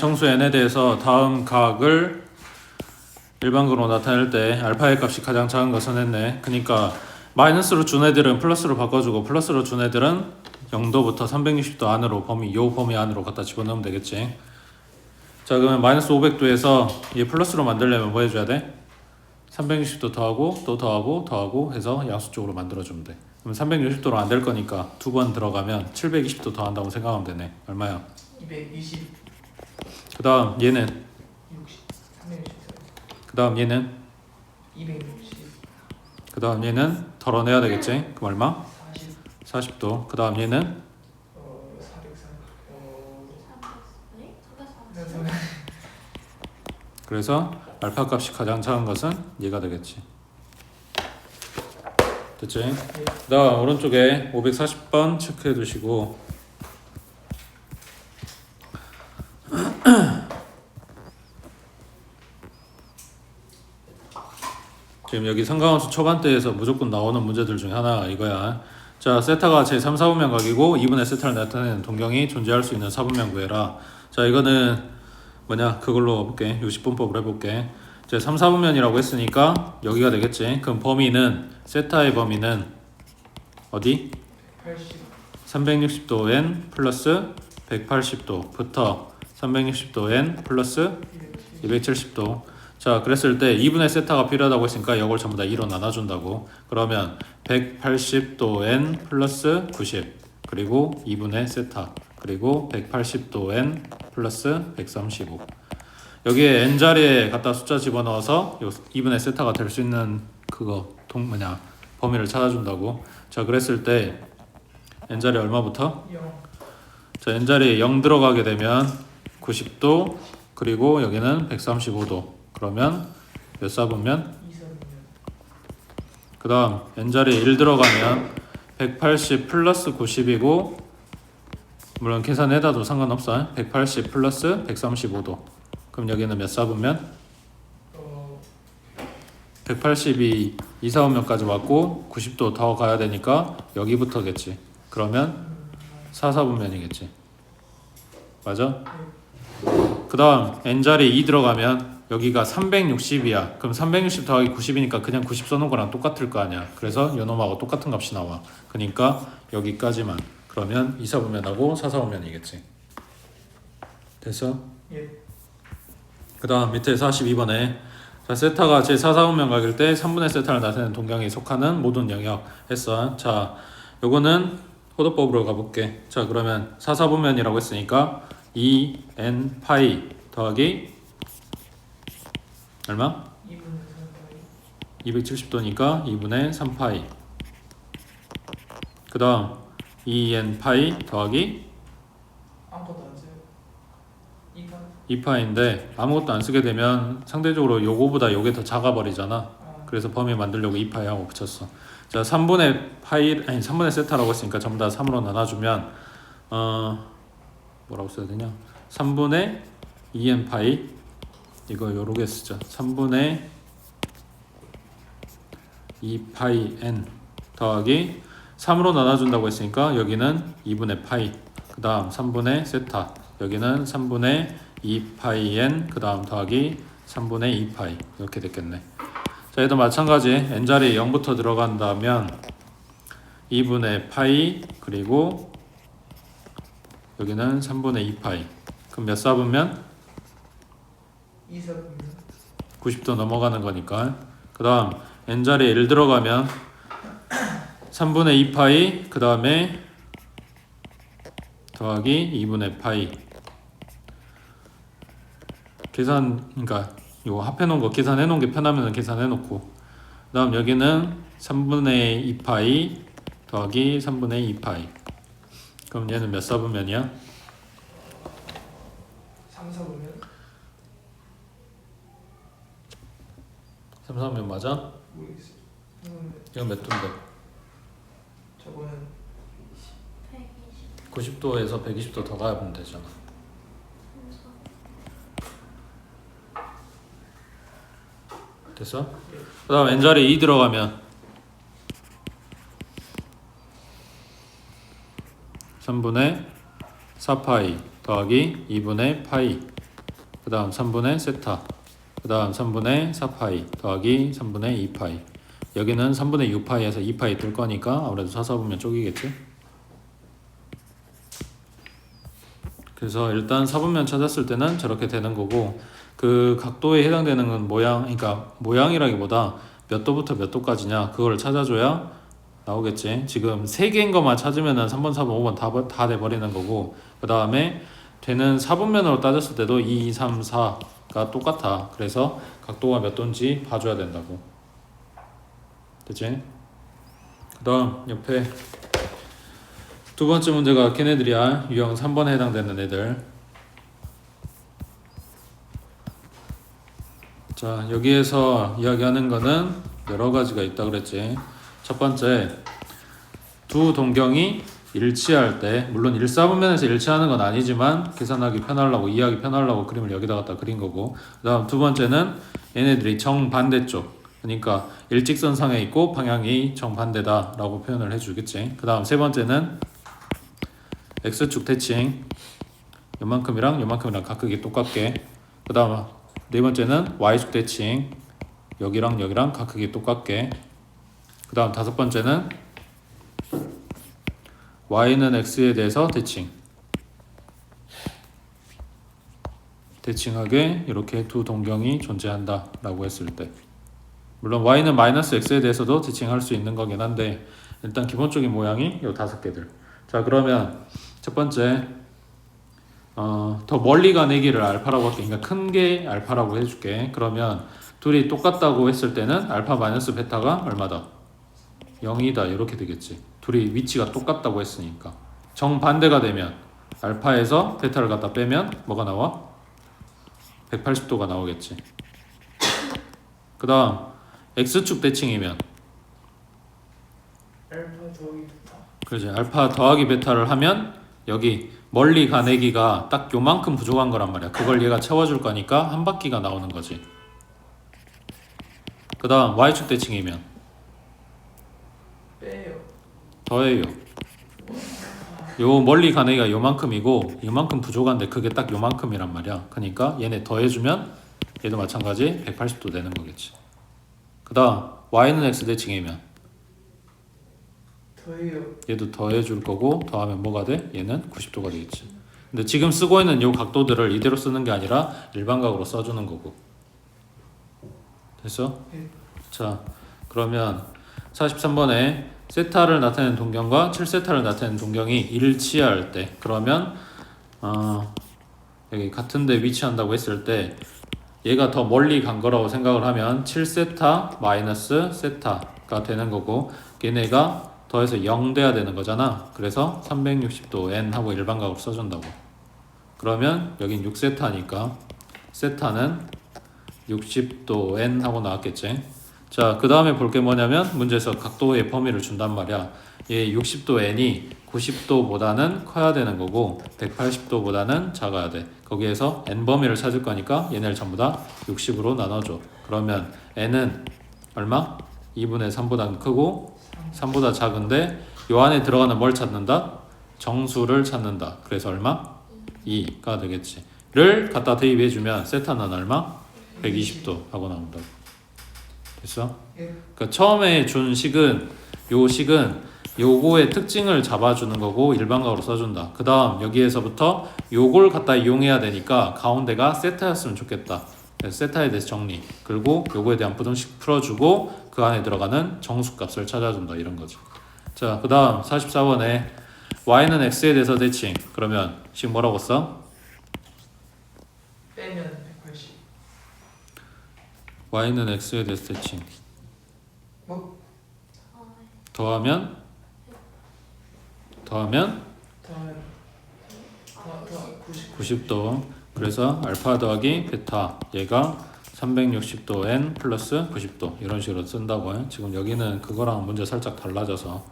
정수 n에 대해서 다음 각을 일반각으로 나타낼 때 알파의 값이 가장 작은 것은 했네. 그러니까 마이너스로 준 애들은 플러스로 바꿔주고 플러스로 준 애들은 0도부터 360도 안으로 요 범위 안으로 갖다 집어넣으면 되겠지. 자, 그러면 마이너스 500도에서 얘 플러스로 만들려면 뭐 해줘야 돼? 360도 더하고 또 더하고 해서 양수 쪽으로 만들어주면 돼. 그럼 360도로 안 될 거니까 두 번 들어가면 720도 더한다고 생각하면 되네. 얼마야? 220. 그 다음 얘는 60. 360. 그 다음 얘는 260. 그 다음 얘는 덜어내야 되겠지? 그럼 얼마? 40. 40도. 그 다음 얘는 430. 그래서 알파 값이 가장 작은 것은 얘가 되겠지. 됐지? 그 다음 오른쪽에 540번 체크해 두시고 지금 여기 상가함수 초반대에서 무조건 나오는 문제들 중에 하나가 이거야. 자, 세타가 제 3, 4분면 각이고 2분의 세타를 나타내는 동경이 존재할 수 있는 4분면 구해라. 자, 이거는 뭐냐, 그걸로 볼게. 60분법으로 해볼게. 제 3, 4분면이라고 했으니까 여기가 되겠지. 그럼 범위는 세타의 범위는 어디? 80. 360도 n 플러스 180도부터 360도 n 플러스 270도. 자, 그랬을 때 2분의 세타가 필요하다고 했으니까 이걸 전부 다 2로 나눠준다고. 그러면 180도 n 플러스 90 그리고 2분의 세타 그리고 180도 n 플러스 135. 여기에 n자리에 갖다 숫자 집어넣어서 2분의 세타가 될 수 있는 그거 범위를 찾아준다고. 자, 그랬을 때 n자리 얼마부터? 0. 자, n자리에 0 들어가게 되면 90도 그리고 여기는 135도. 그러면 몇 사분면? 2사분면. 그 다음 n자리에 1 들어가면 180 플러스 90이고 물론 계산해다도 상관없어. 180 플러스 135도. 그럼 여기는 몇 사분면? 180이 2, 4분면까지 왔고 90도 더 가야 되니까 여기부터겠지. 그러면 4, 4분면이겠지. 맞아? 그 다음 n자리에 2 들어가면 여기가 360이야. 그럼 360 더하기 90이니까 그냥 90 써놓은 거랑 똑같을 거 아니야. 그래서 요놈하고 똑같은 값이 나와. 그러니까 여기까지만. 그러면 2, 4분면하고 4, 4분면이겠지. 됐어? 예. 그 다음 밑에 42번에 자, 세타가 제 4, 4분면 각일 때 3분의 세타를 나타내는 동경에 속하는 모든 영역 했어. 자, 요거는 호도법으로 가볼게. 자, 그러면 4, 4분면이라고 했으니까 2n 파이 더하기 얼마? 2분의 270도니까 2분의 3파이. 그 다음 2n 파이 더하기 3. 아무것도 안 써요. 2파. 2파인데 아무것도 안 쓰게 되면 상대적으로 요거보다 요게 더 작아버리잖아. 그래서 범위 만들려고 2파이 하고 붙였어. 자, 3분의 세타라고 했으니까 전부 다 3으로 나눠주면 뭐라고 써야 되냐? 3분의 2n 파이 이거 요렇게 쓰자. 3분의 2파이 n 더하기 3으로 나눠준다고 했으니까 여기는 2분의 파이 그 다음 3분의 세타 여기는 3분의 2파이 n 그 다음 더하기 3분의 2파이 이렇게 됐겠네. 자, 얘도 마찬가지 n자리에 0부터 들어간다면 2분의 파이 그리고 여기는 3분의 2파이. 그럼 몇 사분면? 2사분면. 90도 넘어가는 거니까. 그 다음 n자리에 1 들어가면 3분의 2파이 그 다음에 더하기 2분의 파이. 그러니까 이거 합해 놓은 거 계산해 놓은 게 편하면 계산해 놓고 그 다음 여기는 3분의 2파이 더하기 3분의 2파이. 그럼 얘는 몇 사분면이야? 3사분면. 3, 4분면 맞아? 모르겠어요. 이건 몇 도인데? 저거는 90도에서 120도 더 가면 되잖아. 됐어? 그 다음 n자리에 2 들어가면 3분의 4파이 더하기 2분의 파이 그 다음 3분의 세타, 그 다음 3분의 4파이 더하기 3분의 2파이. 여기는 3분의 6파이에서 2파이 뜰 거니까 아무래도 사사분면 쪽이겠지. 그래서 일단 사분면 찾았을 때는 저렇게 되는 거고, 그 각도에 해당되는 건 모양, 그러니까 모양이라기보다 몇 도부터 몇 도까지냐 그걸 찾아줘야 나오겠지. 지금 3개인 것만 찾으면은 3번, 4번, 5번 다 돼버리는 거고, 그 다음에 되는 사분면으로 따졌을 때도 2, 2, 3, 4가 똑같아. 그래서 각도가 몇 도인지 봐줘야 된다고. 됐지? 그 다음 옆에 두 번째 문제가 걔네들이야. 유형 3번에 해당되는 애들. 자, 여기에서 이야기하는 거는 여러 가지가 있다 그랬지. 첫 번째, 두 동경이 일치할 때, 물론 일사분면에서 일치하는 건 아니지만 계산하기 편하려고, 이해하기 편하려고 그림을 여기다 갖다 그린 거고, 그 다음 두 번째는 얘네들이 정반대쪽, 그러니까 일직선상에 있고 방향이 정반대다 라고 표현을 해주겠지. 그 다음 세 번째는 X축 대칭, 요만큼이랑 요만큼이랑 각극이 똑같게. 그 다음 네 번째는 Y축 대칭, 여기랑 여기랑 각극이 똑같게. 그 다음 다섯 번째는 Y는 X에 대해서 대칭하게 이렇게 두 동경이 존재한다 라고 했을 때, 물론 Y는 마이너스 X에 대해서도 대칭할 수 있는 거긴 한데 일단 기본적인 모양이 요 5개들. 자, 그러면 첫 번째 더 멀리 간 애기를 알파라고 할게. 그러니까 큰 게 알파라고 해줄게. 그러면 둘이 똑같다고 했을 때는 알파 마이너스 베타가 얼마다? 0이다 이렇게 되겠지. 둘이 위치가 똑같다고 했으니까. 정반대가 되면 알파에서 베타를 갖다 빼면 뭐가 나와? 180도가 나오겠지. 그 다음 X축 대칭이면 알파 더하기 베타. 그렇지. 알파 더하기 베타를 하면 여기 멀리 간 애기가 딱 요만큼 부족한 거란 말이야. 그걸 얘가 채워줄 거니까 한 바퀴가 나오는 거지. 그 다음 Y축 대칭이면 빼요. 더해요. 요 멀리 간 애기가 요만큼이고 요만큼 부족한데 그게 딱 요만큼이란 말이야. 그러니까 얘네 더해주면 얘도 마찬가지 180도 되는 거겠지. 그 다음 Y는 X 대칭이면 더해요. 얘도 더해줄 거고 더하면 뭐가 돼? 얘는 90도가 되겠지. 근데 지금 쓰고 있는 요 각도들을 이대로 쓰는 게 아니라 일반각으로 써주는 거고. 됐어? 네. 자, 그러면 43번에 세타를 나타내는 동경과 7세타를 나타내는 동경이 일치할 때, 그러면 여기 같은 데 위치한다고 했을 때 얘가 더 멀리 간 거라고 생각을 하면 7세타 마이너스 세타가 되는 거고, 얘네가 더해서 0 돼야 되는 거잖아. 그래서 360도 n 하고 일반각으로 써준다고. 그러면 여긴 6세타니까 세타는 60도 n 하고 나왔겠지. 자, 그 다음에 볼 게 뭐냐면 문제에서 각도의 범위를 준단 말이야. 얘 60도 n이 90도보다는 커야 되는 거고 180도보다는 작아야 돼. 거기에서 n 범위를 찾을 거니까 얘네를 전부 다 60으로 나눠줘. 그러면 n은 얼마? 2분의 3보다 크고 3보다 작은데 요 안에 들어가는 뭘 찾는다? 정수를 찾는다. 그래서 얼마? 2가 되겠지. 를 갖다 대입해주면 세타는 얼마? 120도 하고 나온다고. 됐어? 예. 그러니까 처음에 준 식은 요 식은 요거의 특징을 잡아주는 거고 일반각으로 써준다. 그 다음 여기에서부터 요걸 갖다 이용해야 되니까 가운데가 세타였으면 좋겠다. 그래서 세타에 대해서 정리, 그리고 요거에 대한 부등식 풀어주고 그 안에 들어가는 정수값을 찾아준다 이런 거지. 자, 그 다음 44번에 y는 x에 대해서 대칭. 그러면 지금 뭐라고 써? 빼면 180. y는 x에 대해서 대칭. 뭐? 더하면 더하면 90. 90도. 그래서 알파 더하기 베타 얘가 360도 n 플러스 90도 이런 식으로 쓴다고 해. 지금 여기는 그거랑 문제 살짝 달라져서.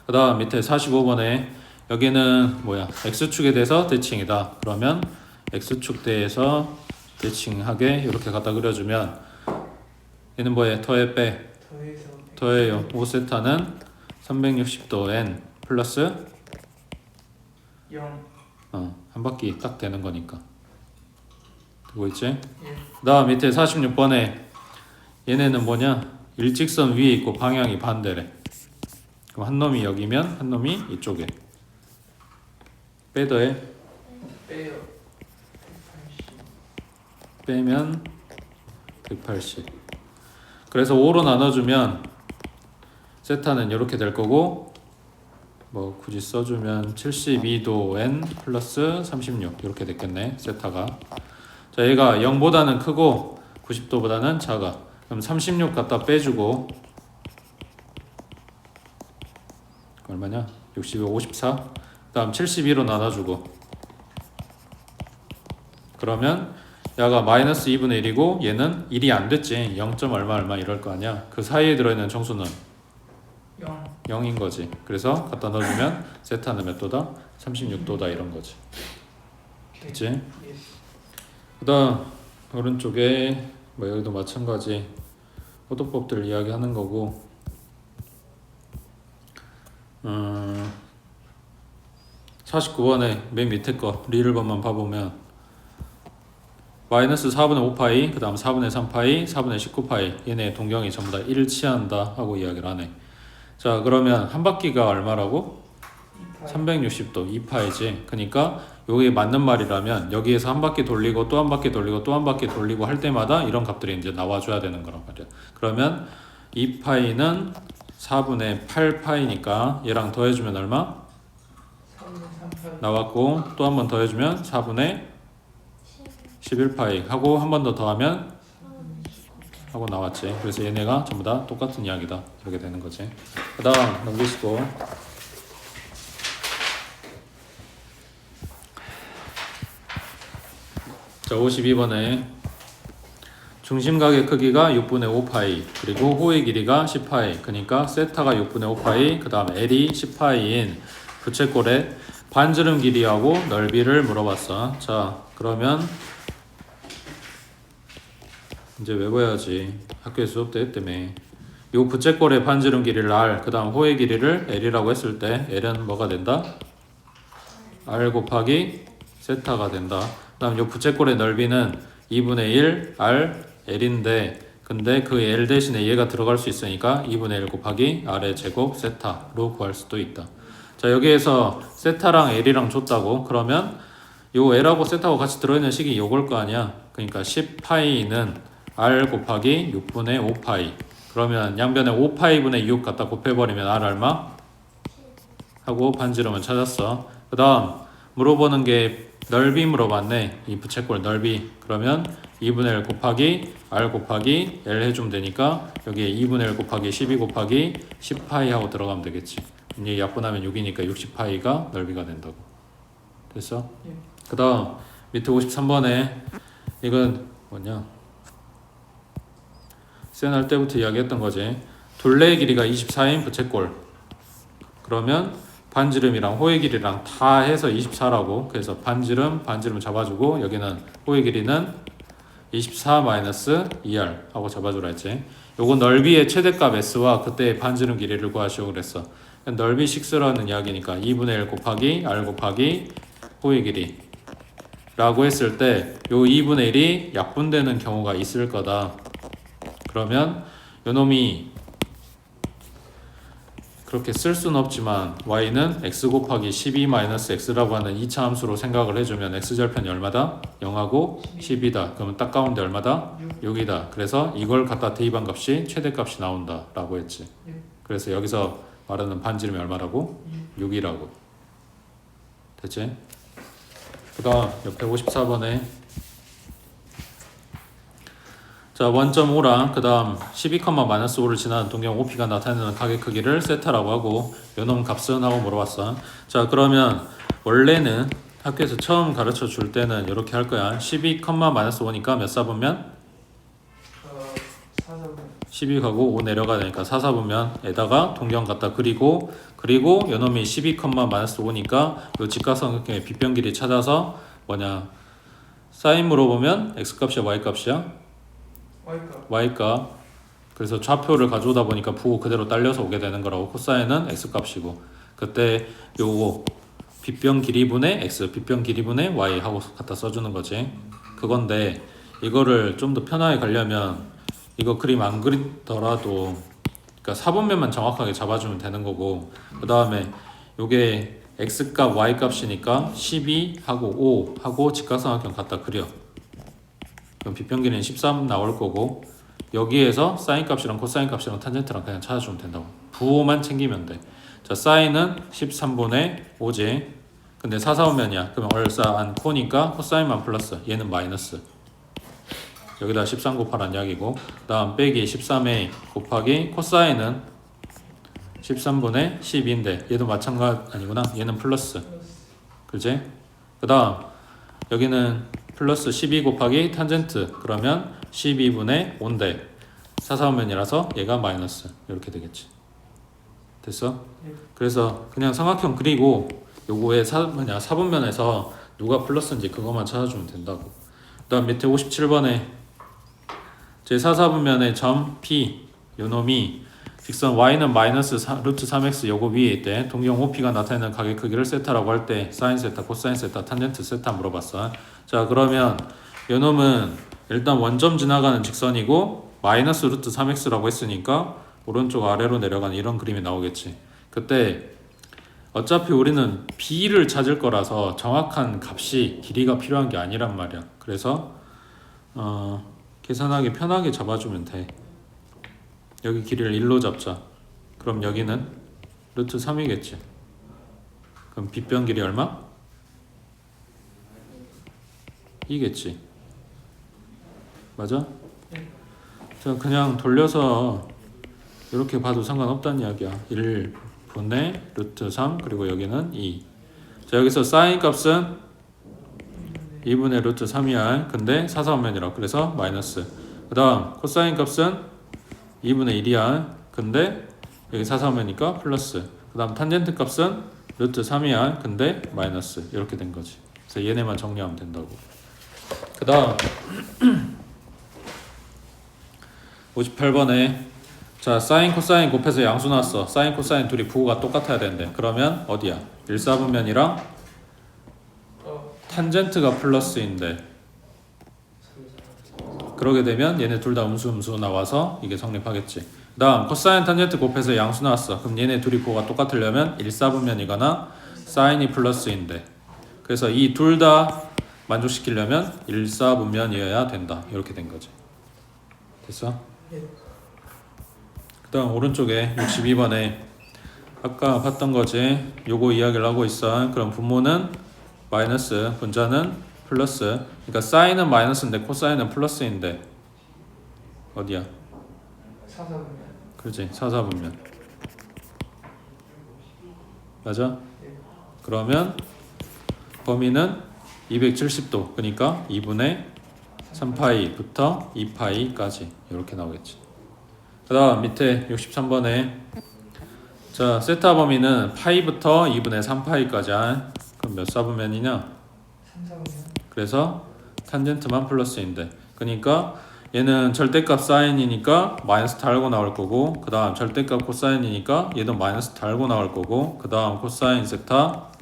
그 다음 밑에 45번에 여기는 뭐야? x축에 대해서 대칭이다. 그러면 x축 대해서 대칭하게 이렇게 갖다 그려주면 얘는 뭐해? 더해 빼? 더해서 더해요. 5세타는 360도 n 플러스 0. 한 바퀴 딱 되는 거니까. 되고 있지? 예. 그 다음 밑에 46번에 얘네는 뭐냐? 일직선 위에 있고 방향이 반대래. 그럼 한 놈이 여기면 한 놈이 이쪽에. 빼더해. 빼요. 180. 빼면 180. 그래서 5로 나눠주면 세타는 이렇게 될 거고, 뭐 굳이 써주면 72도 n 플러스 36 이렇게 됐겠네. 세타가. 자, 얘가 0보다는 크고 90도보다는 작아. 그럼 36 갖다 빼주고 얼마냐? 60에 54. 그 다음 72로 나눠주고, 그러면 야가 마이너스 2분의 1이고 얘는 1이 안 됐지. 0. 얼마 얼마 이럴 거 아니야. 그 사이에 들어있는 정수는 0. 0인 거지. 그래서 갖다 넣어주면 세타는 몇 도다? 36도다 이런 거지. 됐지? 예. 그 다음 오른쪽에 뭐 여기도 마찬가지 호도법들 이야기하는 거고, 49번에 맨 밑에 거 리을번만 봐보면 마이너스 4분의 5파이, 그 다음 4분의 3파이, 4분의 19파이 얘네 동경이 전부 다 1을 취한다 하고 이야기를 하네. 자, 그러면 한 바퀴가 얼마라고? 360도 2파이지. 그러니까 여기에 맞는 말이라면 여기에서 한 바퀴 돌리고 또 한 바퀴 돌리고 또 한 바퀴 돌리고 할 때마다 이런 값들이 이제 나와줘야 되는 거란 말이야. 그러면 2파이는 4분의 8파이니까 얘랑 더해주면 얼마? 3, 3, 나왔고, 또 한 번 더해주면 4분의 11파이 하고 한 번 더 더하면 하고 나왔지. 그래서 얘네가 전부 다 똑같은 이야기다 이렇게 되는 거지. 그 다음 넘기시고, 자 52번에 중심각의 크기가 6분의 5파이 그리고 호의 길이가 10파이, 그러니까 세타가 6분의 5파이 그 다음 L이 10파이인 부채꼴의 반지름 길이하고 넓이를 물어봤어. 자, 그러면 이제 외워야지. 학교에서 수업 때 했다며. 요 부채꼴의 반지름 길이를 R, 그 다음 호의 길이를 L이라고 했을 때 L은 뭐가 된다? R 곱하기 세타가 된다. 그 다음 요 부채꼴의 넓이는 2분의 1 R L인데, 근데 그 L 대신에 얘가 들어갈 수 있으니까 2분의 1 곱하기 R의 제곱 세타로 구할 수도 있다. 자, 여기에서 세타랑 L이랑 줬다고. 그러면 요 L하고 세타하고 같이 들어있는 식이 요걸 거 아니야. 그러니까 10파이는 R 곱하기 6분의 5파이. 그러면 양변에 5파이분의 6 갖다 곱해버리면 R 얼마? 하고 반지름은 찾았어. 그 다음 물어보는 게 넓이 물어봤네. 이 부채꼴 넓이. 그러면 2분의 1 곱하기 R 곱하기 L 해주면 되니까 여기에 2분의 1 곱하기 12 곱하기 10파이 하고 들어가면 되겠지. 이제 약분하면 6이니까 60파이가 넓이가 된다고. 됐어? 예. 그 다음 밑에 53번에 이건 뭐냐, 쌤할 때부터 이야기했던 거지. 둘레의 길이가 24인 부채꼴. 그러면 반지름이랑 호의 길이랑 다 해서 24라고. 그래서 반지름 잡아주고 여기는 호의 길이는 24 마이너스 2R 하고 잡아주라 했지. 요거 넓이의 최대값 S와 그때의 반지름 길이를 구하시오 그랬어. 넓이 6라는 이야기니까 2분의 1 곱하기 R 곱하기 호의 길이 라고 했을 때 요 2분의 1이 약분되는 경우가 있을 거다. 그러면 요 놈이 그렇게 쓸 수는 없지만 y는 x 곱하기 12-x라고 하는 2차 함수로 생각을 해주면 x절편이 얼마다? 0하고 10이다. 그러면 딱 가운데 얼마다? 6이다. 그래서 이걸 갖다 대입한 값이 최대값이 나온다 라고 했지. 그래서 여기서 말하는 반지름이 얼마라고? 6이라고. 됐지? 그 다음 옆에 54번에 자 1.5랑 그 다음 12,-5를 지나는 동경 OP가 나타내는 각의 크기를 세타라고 하고 요놈 값은 하고 물어봤어. 자, 그러면 원래는 학교에서 처음 가르쳐 줄 때는 이렇게 할 거야. 12,-5니까 몇 사분면? 4사분. 12 가고 5 내려가야 되니까 4사분면에다가 동경 갖다 그리고 요놈이 12,-5니까 요 직각삼각형의 빗변 길이 찾아서 뭐냐, 사인 물어보면 x값이야 y값이야? y값. 그래서 좌표를 가져오다 보니까 부호 그대로 딸려서 오게 되는 거라고. 코사인은 x값이고 그때 요거 빗변 길이분의 x, 빗변 길이분의 y 하고 갖다 써주는 거지. 그건데 이거를 좀 더 편하게 가려면 이거 그림 안 그리더라도 그러니까 사분면만 정확하게 잡아주면 되는 거고 그 다음에 요게 x값 y값이니까 12하고 5하고 직각삼각형 갖다 그려. 그럼 빗변기는 13 나올 거고 여기에서 사인 값이랑 코사인 값이랑 탄젠트랑 그냥 찾아주면 된다고. 부호만 챙기면 돼. 자, 사인은 13분의 5지. 근데 사사분면이야. 그러면 얼싸 안 코니까 코사인만 플러스. 얘는 마이너스. 여기다 13 곱하란 이야기고 그 다음 빼기 13a 곱하기 코사인은 13분의 12인데 얘도 마찬가지 아니구나. 얘는 플러스. 그지? 그 다음 여기는 플러스 12 곱하기 탄젠트 그러면 12분의 5인데 사사분면이라서 얘가 마이너스 이렇게 되겠지. 됐어? 그래서 그냥 삼각형 그리고 요거의 사분면에서 누가 플러스인지 그것만 찾아주면 된다고. 그 다음 밑에 57번에 제4사분면의 점 P 요놈이 직선 y는 마이너스 루트 3x 요거 위에 있대. 동경 OP가 나타내는 가게 크기를 세타라고 할 때 사인 세타, 코사인 세타, 탄젠트 세타 물어봤어. 자 그러면 요놈은 일단 원점 지나가는 직선이고 마이너스 루트 3x라고 했으니까 오른쪽 아래로 내려가는 이런 그림이 나오겠지. 그때 어차피 우리는 b를 찾을 거라서 정확한 값이 길이가 필요한 게 아니란 말이야. 그래서 계산하기 편하게 잡아주면 돼. 여기 길이를 1로 잡자. 그럼 여기는 루트 3이겠지. 그럼 빗변 길이 얼마? 2겠지. 맞아? 자 그냥 돌려서 이렇게 봐도 상관없다는 이야기야. 1분의 루트 3 그리고 여기는 2. 자 여기서 사인 값은 2분의 루트 3이야. 근데 사사분면이라 그래서 마이너스. 그 다음 코사인 값은 2분의 1이야. 근데 여기 사사분면이니까 플러스. 그 다음 탄젠트 값은 루트 3이야. 근데 마이너스. 이렇게 된 거지. 그래서 얘네만 정리하면 된다고. 그 다음 58번에 자 사인 코사인 곱해서 양수 나왔어. 사인 코사인 둘이 부호가 똑같아야 되는데 그러면 어디야? 1사분면이랑 탄젠트가 플러스인데 그러게 되면 얘네 둘 다 음수 나와서 이게 성립하겠지. 그 다음 코사인 탄젠트 곱해서 양수 나왔어. 그럼 얘네 둘이 부호가 똑같으려면 1사분면이거나 사인이 플러스인데 그래서 이 둘 다 만족시키려면 1사분면이어야 된다. 이렇게 된 거지. 됐어? 그 다음 오른쪽에 62번에 아까 봤던 거지. 요거 이야기를 하고 있어. 그럼 분모는 마이너스, 분자는 플러스. 그러니까 사인은 마이너스인데 코사인은 플러스인데 어디야? 사사분면. 그렇지, 사사분면. 맞아? 그러면 범위는 270도. 그러니까 2분의 3파이부터 2파이까지 이렇게 나오겠지. 그 다음 밑에 63번에 자 세타 범위는 파이부터 2분의 3파이까지. 그럼 몇 사분면이냐? 3사분면. 그래서 탄젠트만 플러스인데 그러니까 얘는 절대값 사인이니까 마이너스 달고 나올 거고 그 다음 절대값 코사인이니까 얘도 마이너스 달고 나올 거고 그 다음 코사인 세타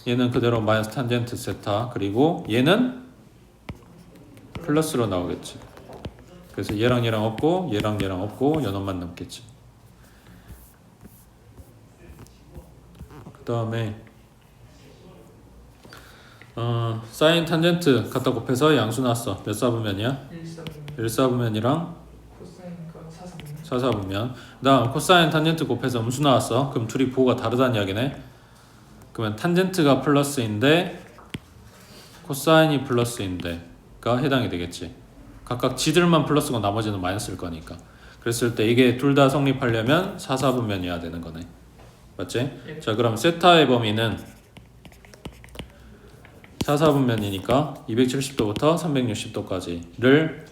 얘는 그대로 마이너스 탄젠트 세타 그리고 얘는 플러스로 나오겠지. 그래서 얘랑 얘랑 없고 얘랑 얘랑 없고 연원만 남겠지. 그 다음에 사인 탄젠트 갖다 곱해서 양수 나왔어. 몇 사분면이야? 1사분면. 1사분면이랑 코사인이니까 사사분면. 사사분면. 그 다음 코사인 탄젠트 곱해서 음수 나왔어. 그럼 둘이 부호가 다르다는 이야기네. 그러면 탄젠트가 플러스인데 코사인이 플러스인데가 해당이 되겠지. 각각 지들만 플러스고 나머지는 마이너스일 거니까. 그랬을 때 이게 둘 다 성립하려면 사사분면이어야 되는 거네. 맞지? 예. 자 그럼 세타의 범위는 사사분면이니까 270도부터 360도까지를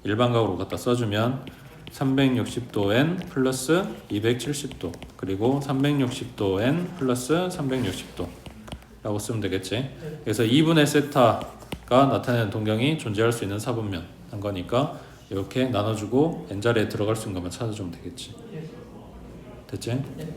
일반각으로 갖다 써주면 360도n 플러스 270도 그리고 360도n 플러스 360도 라고 쓰면 되겠지. 그래서 2분의 세타가 나타내는 동경이 존재할 수 있는 사분면 한 거니까 이렇게 나눠주고 n자리에 들어갈 수 있는 것만 찾아주면 되겠지. 예. 됐지? 예.